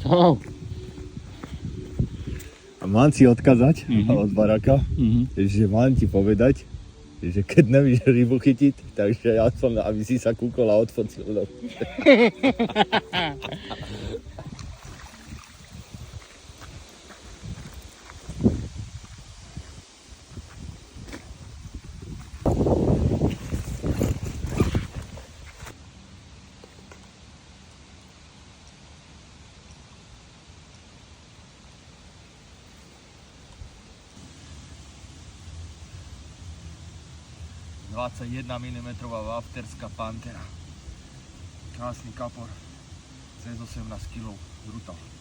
Čau. A mám si odkazať od baráka, že mám ti povedať, že keď nevíš rybu chytiť, takže aspoň, aby si sa kúkol a odfocil. No. Mm wafterská pantera. Krásny kapor, cez 18 kg, brutál.